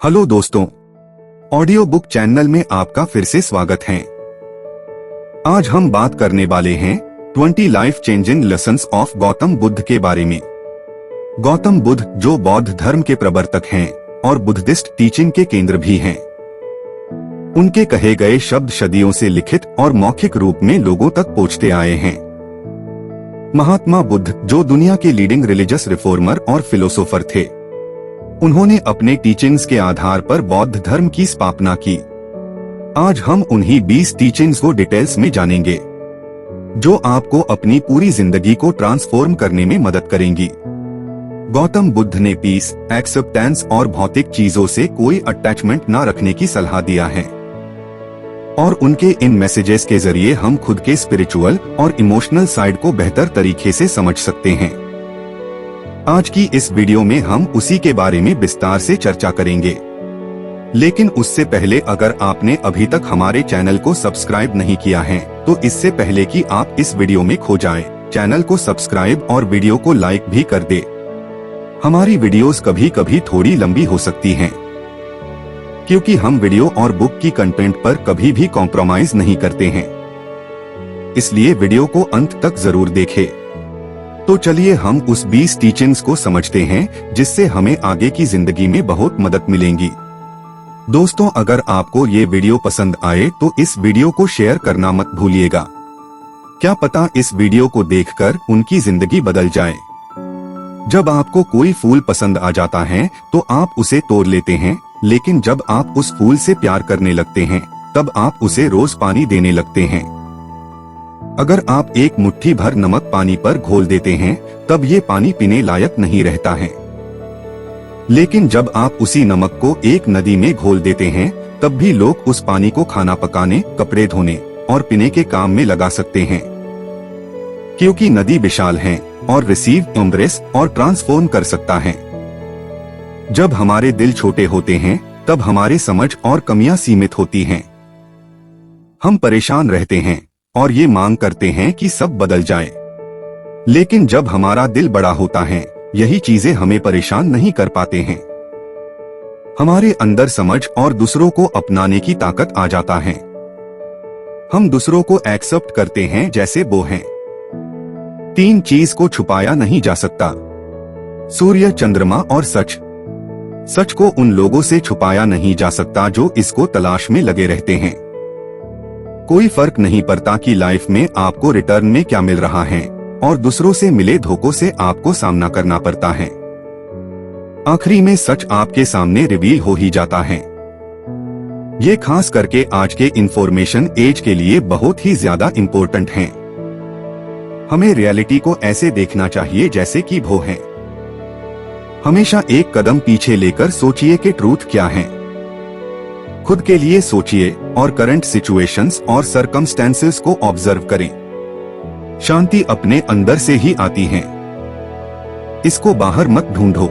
Hello दोस्तों, audio book channel में आपका फिर से स्वागत है। आज हम बात करने वाले हैं 20 life changing lessons of Gautam Buddha के बारे में। गौतम बुद्ध जो बौद्ध धर्म के प्रवर्तक हैं और बुद्धिस्ट टीचिंग के केंद्र भी हैं। उनके कहे गए शब्द सदियों से लिखित और मौखिक रूप में लोगों तक पहुंचते आए हैं। महात्मा बुद्ध जो दुनिया के लीडिंग रिलीजियस रिफॉर्मर और फिलोसोफर थे, उन्होंने अपने टीचिंग्स के आधार पर बौद्ध धर्म की स्थापना की। आज हम उन्हीं 20 टीचिंग्स को डिटेल्स में जानेंगे, जो आपको अपनी पूरी जिंदगी को ट्रांसफॉर्म करने में मदद करेंगी। गौतम बुद्ध ने पीस, एक्सेप्टेंस और भौतिक चीजों से कोई अटैचमेंट न रखने की सलाह दिया है, और उनके इन मैसेजेस के जरिए हम खुद के स्पिरिचुअल और इमोशनल साइड को बेहतर तरीके से समझ सकते हैं। आज की इस वीडियो में हम उसी के बारे में विस्तार से चर्चा करेंगे। लेकिन उससे पहले अगर आपने अभी तक हमारे चैनल को सब्सक्राइब नहीं किया है तो इससे पहले कि आप इस वीडियो में खो जाएं, चैनल को सब्सक्राइब और वीडियो को लाइक भी कर दे। हमारी वीडियोस कभी कभी थोड़ी लंबी हो सकती हैं, क्योंकि हम वीडियो और बुक की कंटेंट पर कभी भी कॉम्प्रोमाइज नहीं करते हैं। इसलिए वीडियो को अंत तक जरूर देखें। तो चलिए हम उस 20 टीचिंग्स को समझते हैं जिससे हमें आगे की जिंदगी में बहुत मदद मिलेंगी। दोस्तों, अगर आपको ये वीडियो पसंद आए तो इस वीडियो को शेयर करना मत भूलिएगा। क्या पता इस वीडियो को देखकर उनकी जिंदगी बदल जाए। जब आपको कोई फूल पसंद आ जाता है तो आप उसे तोड़ लेते हैं, लेकिन जब आप उस फूल से प्यार करने लगते हैं तब आप उसे रोज पानी देने लगते हैं। अगर आप एक मुट्ठी भर नमक पानी पर घोल देते हैं तब ये पानी पीने लायक नहीं रहता है, लेकिन जब आप उसी नमक को एक नदी में घोल देते हैं तब भी लोग उस पानी को खाना पकाने, कपड़े धोने और पीने के काम में लगा सकते हैं, क्योंकि नदी विशाल है और रिसीव, एम्ब्रेस और ट्रांसफॉर्म कर सकता है। जब हमारे दिल छोटे होते हैं तब हमारे समझ और कमियां सीमित होती हैं। हम परेशान रहते हैं और ये मांग करते हैं कि सब बदल जाए, लेकिन जब हमारा दिल बड़ा होता है यही चीजें हमें परेशान नहीं कर पाते हैं। हमारे अंदर समझ और दूसरों को अपनाने की ताकत आ जाता है। हम दूसरों को एक्सेप्ट करते हैं जैसे वो हैं। 3 चीज को छुपाया नहीं जा सकता: सूर्य, चंद्रमा और सच। सच को उन लोगों से छुपाया नहीं जा सकता जो इसको तलाश में लगे रहते हैं। कोई फर्क नहीं पड़ता कि लाइफ में आपको रिटर्न में क्या मिल रहा है और दूसरों से मिले धोखों से आपको सामना करना पड़ता है। आखिरी में सच आपके सामने रिवील हो ही जाता है। ये खास करके आज के इंफॉर्मेशन एज के लिए बहुत ही ज्यादा इम्पोर्टेंट है। हमें रियलिटी को ऐसे देखना चाहिए जैसे कि वो है। हमेशा एक कदम पीछे लेकर सोचिए कि ट्रूथ क्या है। खुद के लिए सोचिए और करंट सिचुएशंस और सर्कमस्टेंसेस को ऑब्जर्व करें। शांति अपने अंदर से ही आती है, इसको बाहर मत ढूंढो।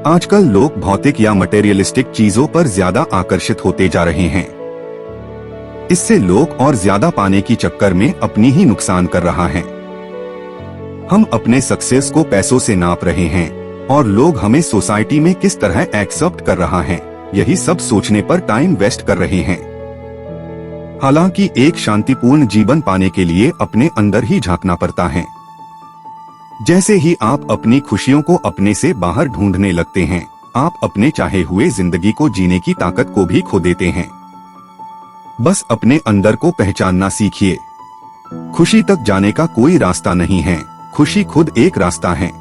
आजकल लोग भौतिक या मटेरियलिस्टिक चीजों पर ज्यादा आकर्षित होते जा रहे हैं। इससे लोग और ज्यादा पाने की चक्कर में अपनी ही नुकसान कर रहा है। हम अपने सक्सेस को पैसों से नाप रहे हैं और लोग हमें सोसाइटी में किस तरह एक्सेप्ट कर रहा है, यही सब सोचने पर टाइम वेस्ट कर रहे हैं। हालांकि एक शांतिपूर्ण जीवन पाने के लिए अपने अंदर ही झांकना पड़ता है। जैसे ही आप अपनी खुशियों को अपने से बाहर ढूंढने लगते हैं, आप अपने चाहे हुए जिंदगी को जीने की ताकत को भी खो देते हैं। बस अपने अंदर को पहचानना सीखिए। खुशी तक जाने का कोई रास्ता नहीं है, खुशी खुद एक रास्ता है।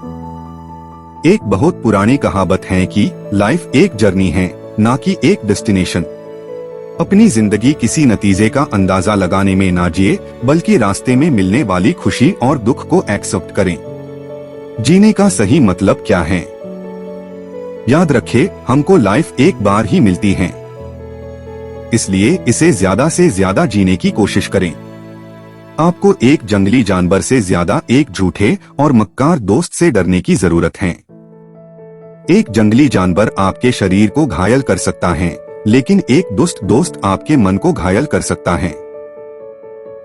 एक बहुत पुरानी कहावत है कि लाइफ एक जर्नी है, ना कि एक डेस्टिनेशन। अपनी जिंदगी किसी नतीजे का अंदाजा लगाने में ना जिए, बल्कि रास्ते में मिलने वाली खुशी और दुख को एक्सेप्ट करें। जीने का सही मतलब क्या है? याद रखें, हमको लाइफ एक बार ही मिलती है, इसलिए इसे ज्यादा से ज्यादा जीने की कोशिश करें। आपको एक जंगली जानवर से ज्यादा एक झूठे और मक्कार दोस्त से डरने की जरूरत है। एक जंगली जानवर आपके शरीर को घायल कर सकता है, लेकिन एक दुष्ट दोस्त आपके मन को घायल कर सकता है।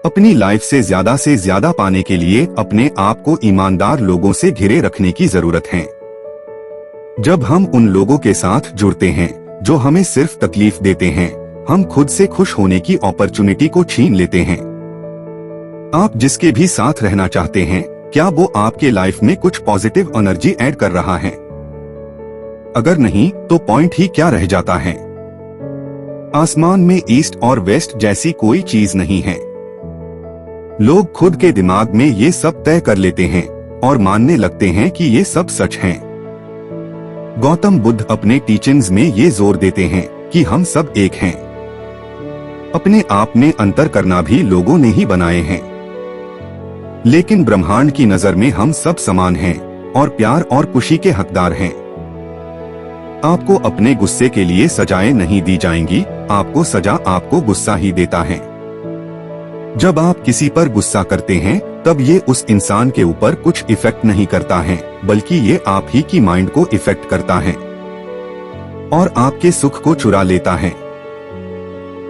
अपनी लाइफ से ज्यादा पाने के लिए अपने आप को ईमानदार लोगों से घिरे रखने की जरूरत है। जब हम उन लोगों के साथ जुड़ते हैं जो हमें सिर्फ तकलीफ देते हैं। हम खुद से खुश होने की अपॉर्चुनिटी को छीन लेते हैं। आप जिसके भी साथ रहना चाहते हैं, क्या वो आपके लाइफ में कुछ पॉजिटिव एनर्जी ऐड कर रहा है? अगर नहीं, तो पॉइंट ही क्या रह जाता है? आसमान में ईस्ट और वेस्ट जैसी कोई चीज नहीं है। लोग खुद के दिमाग में ये सब तय कर लेते हैं और मानने लगते हैं कि ये सब सच है। गौतम बुद्ध अपने टीचिंग्स में ये जोर देते हैं कि हम सब एक हैं। अपने आप में अंतर करना भी लोगों ने ही बनाए हैं, लेकिन ब्रह्मांड की नजर में हम सब समान हैं और प्यार और खुशी के हकदार हैं। आपको अपने गुस्से के लिए सजाएं नहीं दी जाएंगी, आपको सजा आपको गुस्सा ही देता है। जब आप किसी पर गुस्सा करते हैं, तब ये उस इंसान के ऊपर कुछ इफेक्ट नहीं करता है, बल्कि ये आप ही की माइंड को इफेक्ट करता है और आपके सुख को चुरा लेता है।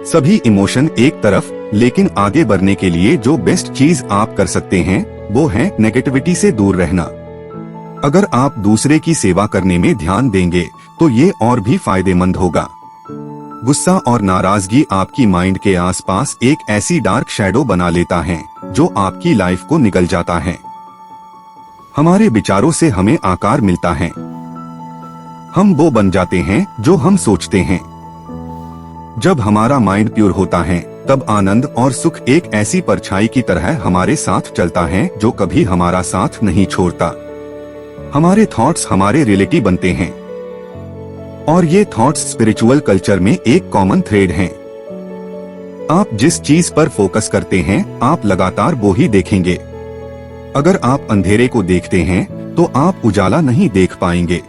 सभी इमोशन एक तरफ, लेकिन आगे बढ़ने के लिए जो बेस्ट चीज आप कर सकते हैं वो है नेगेटिविटी से दूर रहना। अगर आप दूसरे की सेवा करने में ध्यान देंगे तो ये और भी फायदेमंद होगा। गुस्सा और नाराजगी आपकी माइंड के आसपास एक ऐसी डार्क शैडो बना लेता है जो आपकी लाइफ को निगल जाता है। हमारे विचारों से हमें आकार मिलता है। हम वो बन जाते हैं जो हम सोचते हैं। जब हमारा माइंड प्योर होता है, तब आनंद और सुख एक ऐसी परछाई की तरह हमारे साथ चलता है जो कभी हमारा साथ नहीं छोड़ता। हमारे थॉट्स हमारे रियलिटी बनते हैं और ये थॉट्स स्पिरिचुअल कल्चर में एक कॉमन थ्रेड हैं। आप जिस चीज पर फोकस करते हैं, आप लगातार वो ही देखेंगे। अगर आप अंधेरे को देखते हैं तो आप उजाला नहीं देख पाएंगे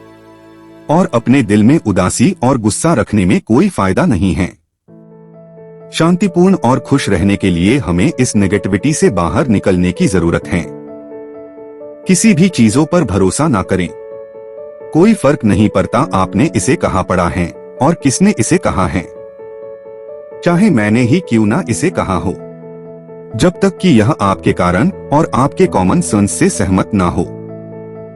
और अपने दिल में उदासी और गुस्सा रखने में कोई फायदा नहीं है। शांतिपूर्ण और खुश रहने के लिए हमें इस नेगेटिविटी से बाहर निकलने की जरूरत है। किसी भी चीजों पर भरोसा ना करें। कोई फर्क नहीं पड़ता आपने इसे कहाँ पढ़ा है और किसने इसे कहा है, चाहे मैंने ही क्यों ना इसे कहा हो, जब तक कि यह आपके कारण और आपके कॉमन सेंस से सहमत ना हो।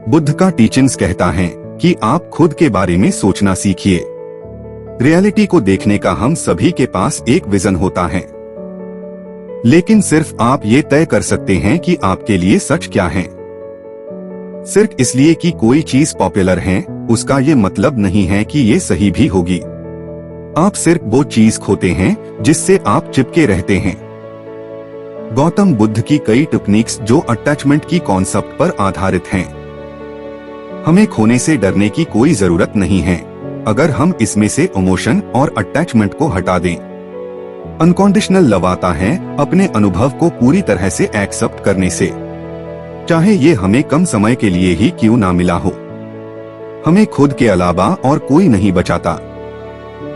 बुद्ध का टीचिंग्स कहता है कि आप खुद के बारे में सोचना सीखिए। रियलिटी को देखने का हम सभी के पास एक विजन होता है, लेकिन सिर्फ आप ये तय कर सकते हैं कि आपके लिए सच क्या है। सिर्फ इसलिए कि कोई चीज पॉपुलर है, उसका ये मतलब नहीं है कि ये सही भी होगी। आप सिर्फ वो चीज खोते हैं जिससे आप चिपके रहते हैं। गौतम बुद्ध की कई टेक्निक्स जो अटैचमेंट की कॉन्सेप्ट पर आधारित हैं। हमें खोने से डरने की कोई जरूरत नहीं है, अगर हम इसमें से इमोशन और अटैचमेंट को हटा दें। अनकंडीशनल लव आता है अपने अनुभव को पूरी तरह से एक्सेप्ट करने से, चाहे ये हमें कम समय के लिए ही क्यों ना मिला हो। हमें खुद के अलावा और कोई नहीं बचाता।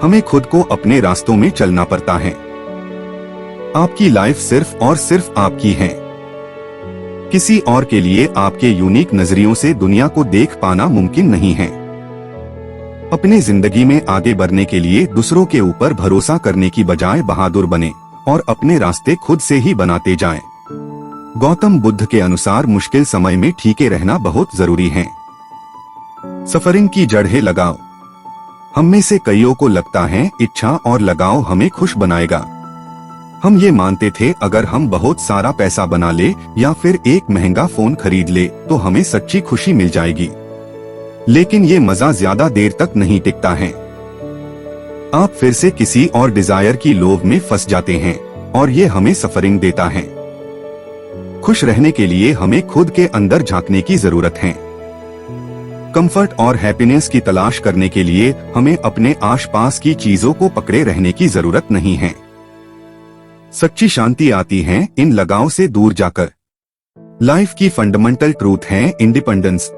हमें खुद को अपने रास्तों में चलना पड़ता है। आपकी लाइफ सिर्फ और सिर्फ आपकी है। किसी और के लिए आपके यूनिक नजरियों से दुनिया को देख पाना मुमकिन नहीं है। अपनी जिंदगी में आगे बढ़ने के लिए दूसरों के ऊपर भरोसा करने की बजाय बहादुर बने और अपने रास्ते खुद से ही बनाते जाएं। गौतम बुद्ध के अनुसार मुश्किल समय में ठीके रहना बहुत जरूरी है। सफरिंग की जड़ें लगाओ। हम में से कईयों को लगता है इच्छा और लगाव हमें खुश बनाएगा। हम ये मानते थे अगर हम बहुत सारा पैसा बना ले या फिर एक महंगा फोन खरीद ले तो हमें सच्ची खुशी मिल जाएगी, लेकिन ये मजा ज्यादा देर तक नहीं टिकता है। आप फिर से किसी और डिजायर की लोभ में फंस जाते हैं और ये हमें सफरिंग देता है। खुश रहने के लिए हमें खुद के अंदर झांकने की जरूरत है। कंफर्ट और हैप्पीनेस की तलाश करने के लिए हमें अपने आसपास की चीजों को पकड़े रहने की जरूरत नहीं है। सच्ची शांति आती है इन लगाव से दूर जाकर। लाइफ की फंडामेंटल ट्रूथ है इंडिपेंडेंस।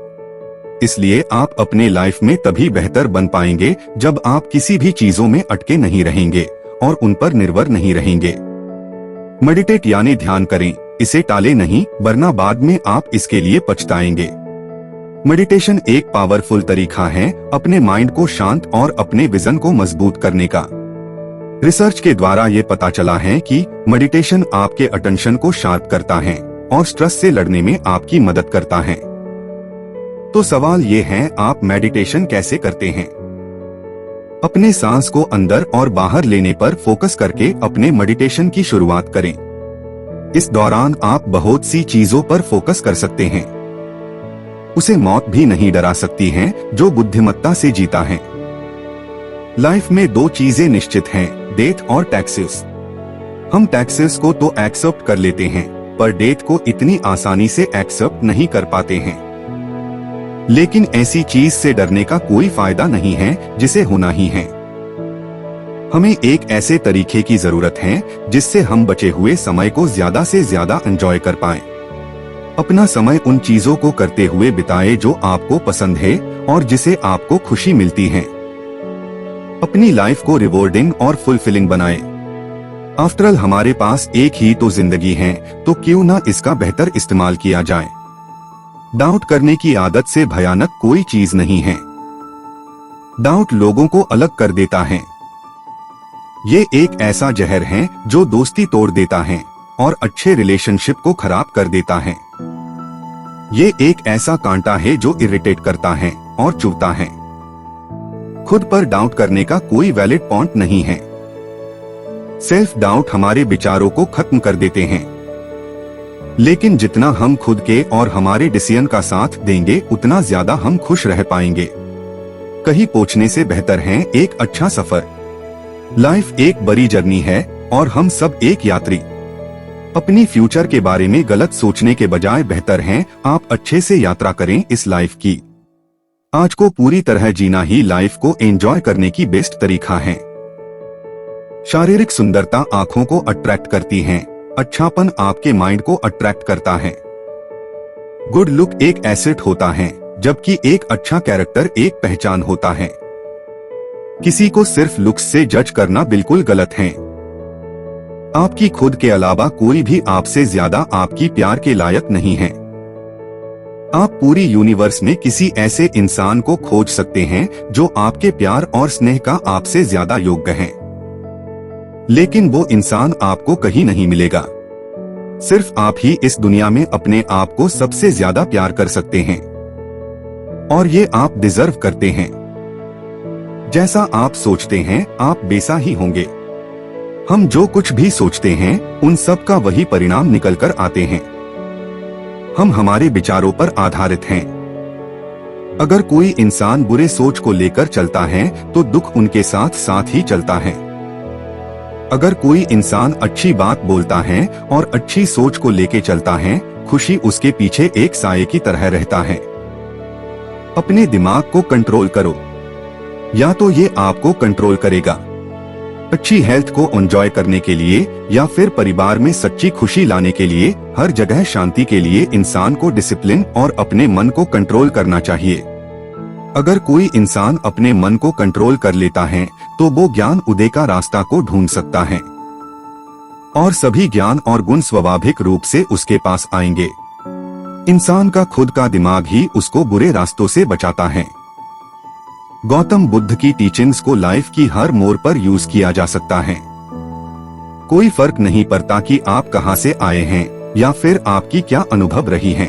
इसलिए आप अपने लाइफ में तभी बेहतर बन पाएंगे जब आप किसी भी चीजों में अटके नहीं रहेंगे और उन पर निर्भर नहीं रहेंगे। मेडिटेट यानी ध्यान करें, इसे टाले नहीं, वरना बाद में आप इसके लिए पछताएंगे। मेडिटेशन एक पावरफुल तरीका है अपने माइंड को शांत और अपने विजन को मजबूत करने का। रिसर्च के द्वारा ये पता चला है कि मेडिटेशन आपके अटेंशन को शार्प करता है और स्ट्रेस से लड़ने में आपकी मदद करता है। तो सवाल ये है, आप मेडिटेशन कैसे करते हैं? अपने सांस को अंदर और बाहर लेने पर फोकस करके अपने मेडिटेशन की शुरुआत करें। इस दौरान आप बहुत सी चीजों पर फोकस कर सकते हैं। उसे मौत भी नहीं डरा सकती है जो बुद्धिमत्ता से जीता है। लाइफ में दो चीजें निश्चित हैं, डेथ और टैक्सेस। हम टैक्सेस को तो एक्सेप्ट कर लेते हैं, पर डेथ को इतनी आसानी से एक्सेप्ट नहीं कर पाते हैं। लेकिन ऐसी चीज से डरने का कोई फायदा नहीं है जिसे होना ही है। हमें एक ऐसे तरीके की जरूरत है जिससे हम बचे हुए समय को ज्यादा से ज्यादा एंजॉय कर पाएं। अपना समय उन चीजों को करते हुए बिताए जो आपको पसंद है और जिसे आपको खुशी मिलती है। अपनी लाइफ को रिवॉर्डिंग और फुलफिलिंग बनाएं। आफ्टर ऑल हमारे पास एक ही तो जिंदगी है, तो क्यों ना इसका बेहतर इस्तेमाल किया जाए। डाउट करने की आदत से भयानक कोई चीज नहीं है। डाउट लोगों को अलग कर देता है। ये एक ऐसा जहर है जो दोस्ती तोड़ देता है और अच्छे रिलेशनशिप को खराब कर देता है। ये एक ऐसा कांटा है जो इरिटेट करता है और चुभता है। खुद पर डाउट करने का कोई वैलिड पॉइंट नहीं है। सेल्फ डाउट हमारे विचारों को खत्म कर देते हैं। लेकिन जितना हम खुद के और हमारे डिसीजन का साथ देंगे, उतना ज्यादा हम खुश रह पाएंगे। कहीं पहुंचने से बेहतर है एक अच्छा सफर। लाइफ एक बड़ी जर्नी है और हम सब एक यात्री। अपनी फ्यूचर के बारे में गलत सोचने के बजाय बेहतर है आप अच्छे से यात्रा करें इस लाइफ की। आज को पूरी तरह जीना ही लाइफ को एंजॉय करने की बेस्ट तरीका है। शारीरिक सुंदरता आंखों को अट्रैक्ट करती है, अच्छापन आपके माइंड को अट्रैक्ट करता है। गुड लुक एक एसेट होता है, जबकि एक अच्छा कैरेक्टर एक पहचान होता है। किसी को सिर्फ लुक्स से जज करना बिल्कुल गलत है। आपकी खुद के अलावा कोई भी आपसे ज्यादा आपकी प्यार के लायक नहीं है। आप पूरी यूनिवर्स में किसी ऐसे इंसान को खोज सकते हैं जो आपके प्यार और स्नेह का आपसे ज्यादा योग्य है, लेकिन वो इंसान आपको कहीं नहीं मिलेगा। सिर्फ आप ही इस दुनिया में अपने आप को सबसे ज्यादा प्यार कर सकते हैं, और ये आप डिजर्व करते हैं। जैसा आप सोचते हैं आप वैसा ही होंगे। हम जो कुछ भी सोचते हैं उन सब का वही परिणाम निकल कर आते हैं। हम हमारे विचारों पर आधारित हैं। अगर कोई इंसान बुरे सोच को लेकर चलता है तो दुख उनके साथ साथ ही चलता है। अगर कोई इंसान अच्छी बात बोलता है और अच्छी सोच को लेकर चलता है, खुशी उसके पीछे एक साये की तरह रहता है। अपने दिमाग को कंट्रोल करो, या तो ये आपको कंट्रोल करेगा। अच्छी हेल्थ को एंजॉय करने के लिए या फिर परिवार में सच्ची खुशी लाने के लिए, हर जगह शांति के लिए इंसान को डिसिप्लिन और अपने मन को कंट्रोल करना चाहिए। अगर कोई इंसान अपने मन को कंट्रोल कर लेता है तो वो ज्ञान उदय का रास्ता को ढूंढ सकता है, और सभी ज्ञान और गुण स्वाभाविक रूप से उसके पास आएंगे। इंसान का खुद का दिमाग ही उसको बुरे रास्तों से बचाता है। गौतम बुद्ध की टीचिंग्स को लाइफ की हर मोड़ पर यूज किया जा सकता है। कोई फर्क नहीं पड़ता कि आप कहां से आए हैं या फिर आपकी क्या अनुभव रही है।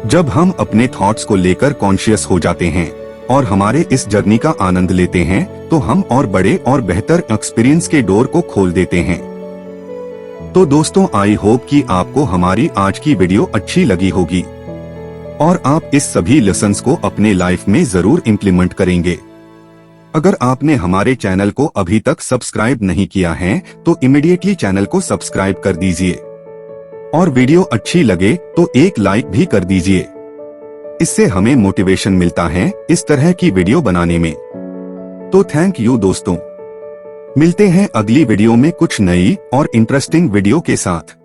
जब हम अपने थॉट्स को लेकर कॉन्शियस हो जाते हैं और हमारे इस जर्नी का आनंद लेते हैं, तो हम और बड़े और बेहतर एक्सपीरियंस के डोर को खोल देते हैं। तो दोस्तों, आई होप कि आपको हमारी आज की वीडियो अच्छी लगी होगी और आप इस सभी लेसन्स को अपने लाइफ में जरूर इम्प्लीमेंट करेंगे। अगर आपने हमारे चैनल को अभी तक सब्सक्राइब नहीं किया है तो इमीडिएटली चैनल को सब्सक्राइब कर दीजिए, और वीडियो अच्छी लगे तो एक लाइक भी कर दीजिए। इससे हमें मोटिवेशन मिलता है इस तरह की वीडियो बनाने में। तो थैंक यू दोस्तों, मिलते हैं अगली वीडियो में कुछ नई और इंटरेस्टिंग वीडियो के साथ।